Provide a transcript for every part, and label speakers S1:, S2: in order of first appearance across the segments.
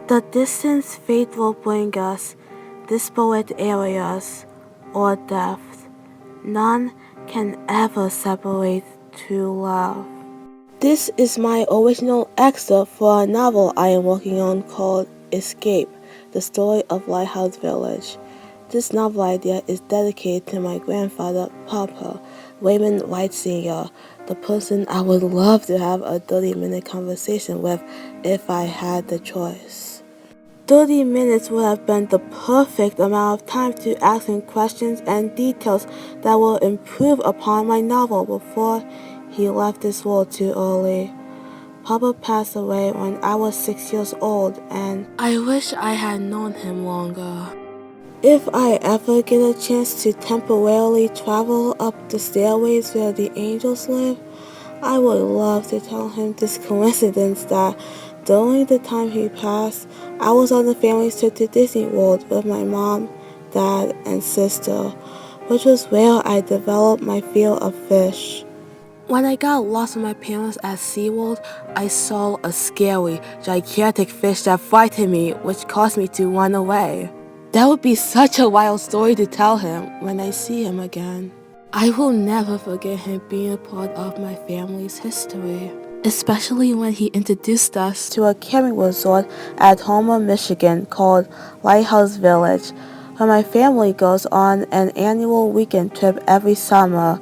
S1: The distance fate will bring us, disparate areas, or depth. None can ever separate true love. This is my original excerpt for a novel I am working on called Escape, the Story of Lighthouse Village. This novel idea is dedicated to my grandfather, Papa, Raymond White Sr., the person I would love to have a 30-minute conversation with if I had the choice. 30 minutes would have been the perfect amount of time to ask him questions and details that will improve upon my novel before he left this world too early. Papa passed away when I was 6 years old, and I wish I had known him longer. If I ever get a chance to temporarily travel up the stairways where the angels live, I would love to tell him this coincidence that during the time he passed, I was on the family trip to Disney World with my mom, dad, and sister, which was where I developed my fear of fish. When I got lost with my parents at SeaWorld, I saw a scary, gigantic fish that frightened me, which caused me to run away. That would be such a wild story to tell him when I see him again. I will never forget him being a part of my family's history, especially when he introduced us to a camping resort at Homer, Michigan called Lighthouse Village, where my family goes on an annual weekend trip every summer.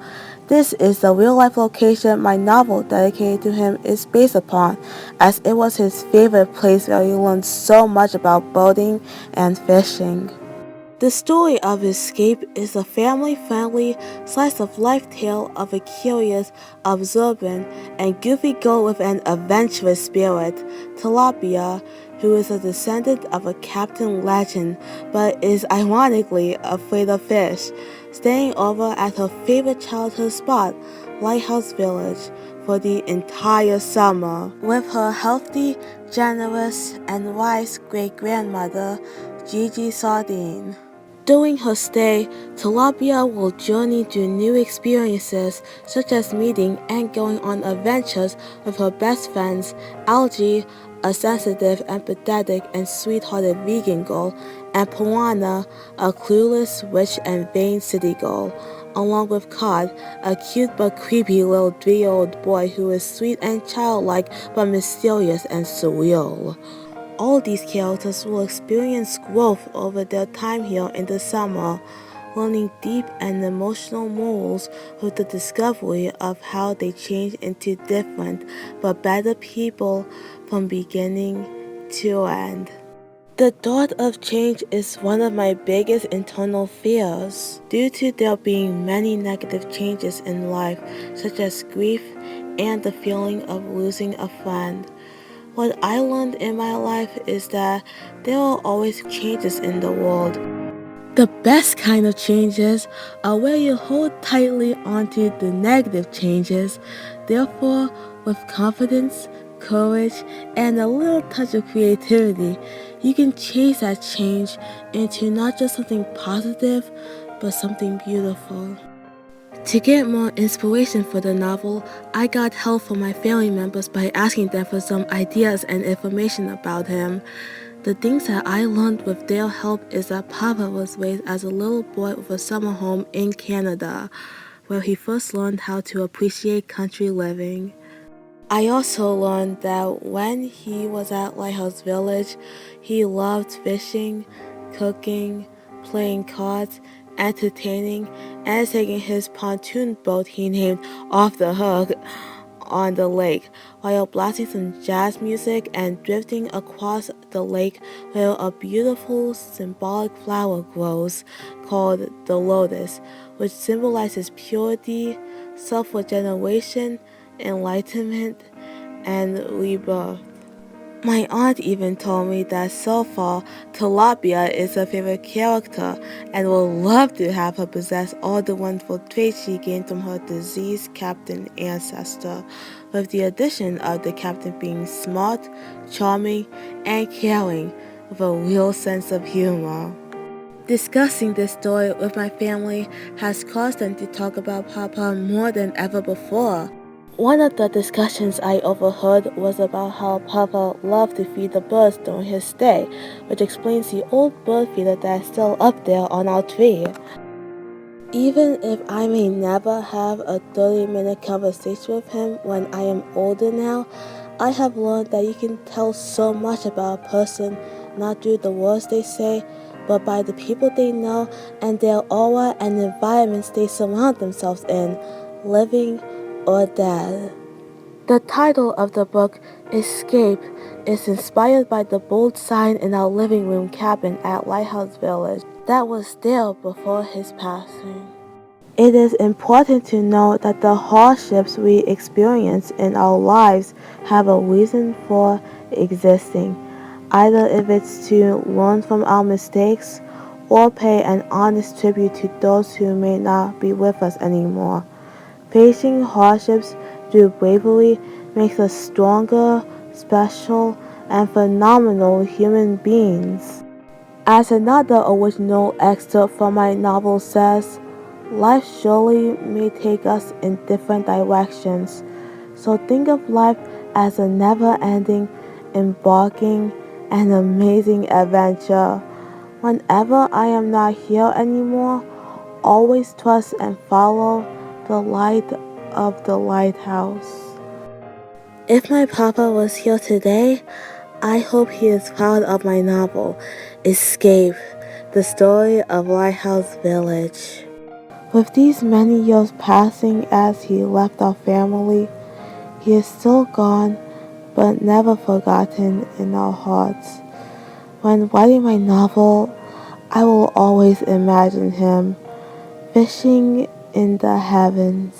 S1: This is the real-life location my novel dedicated to him is based upon, as it was his favorite place where he learned so much about boating and fishing. The story of Escape is a family-friendly, slice-of-life tale of a curious, observant, and goofy girl with an adventurous spirit, Tilapia, who is a descendant of a captain legend but is ironically afraid of fish, staying over at her favorite childhood spot, Lighthouse Village, for the entire summer, with her healthy, generous, and wise great-grandmother, Gigi Sardine. During her stay, Tilapia will journey through new experiences, such as meeting and going on adventures with her best friends, Algie, a sensitive, empathetic, and sweet-hearted vegan girl, and Piranha, a clueless, rich, and vain city girl, along with Cod, a cute but creepy little 3-year-old boy who is sweet and childlike but mysterious and surreal. All these characters will experience growth over their time here in the summer, learning deep and emotional morals with the discovery of how they change into different but better people from beginning to end. The thought of change is one of my biggest internal fears, due to there being many negative changes in life, such as grief and the feeling of losing a friend. What I learned in my life is that there are always changes in the world. The best kind of changes are where you hold tightly onto the negative changes. Therefore, with confidence, courage, and a little touch of creativity, you can change that change into not just something positive, but something beautiful. To get more inspiration for the novel, I got help from my family members by asking them for some ideas and information about him. The things that I learned with their help is that Papa was raised as a little boy with a summer home in Canada, where he first learned how to appreciate country living. I also learned that when he was at Lighthouse Village, he loved fishing, cooking, playing cards, entertaining, and taking his pontoon boat he named Off the Hook on the lake, while blasting some jazz music and drifting across the lake where a beautiful symbolic flower grows called the lotus, which symbolizes purity, self-regeneration, enlightenment, and rebirth. My aunt even told me that so far, Tilapia is her favorite character and would love to have her possess all the wonderful traits she gained from her deceased captain ancestor, with the addition of the captain being smart, charming, and caring, with a real sense of humor. Discussing this story with my family has caused them to talk about Papa more than ever before. One of the discussions I overheard was about how Papa loved to feed the birds during his stay, which explains the old bird feeder that is still up there on our tree. Even if I may never have a 30-minute conversation with him when I am older now, I have learned that you can tell so much about a person not through the words they say, but by the people they know and their aura and environments they surround themselves in, living or dead. The title of the book, Escape, is inspired by the bold sign in our living room cabin at Lighthouse Village that was there before his passing. It is important to note that the hardships we experience in our lives have a reason for existing, either if it's to learn from our mistakes or pay an honest tribute to those who may not be with us anymore. Facing hardships through bravery makes us stronger, special, and phenomenal human beings. As another original excerpt from my novel says, life surely may take us in different directions, so think of life as a never-ending, embarking, and amazing adventure. Whenever I am not here anymore, always trust and follow the light of the lighthouse. If my papa was here today, I hope he is proud of my novel, Escape, the story of Lighthouse Village. With these many years passing as he left our family, he is still gone, but never forgotten in our hearts. When writing my novel, I will always imagine him fishing in the heavens.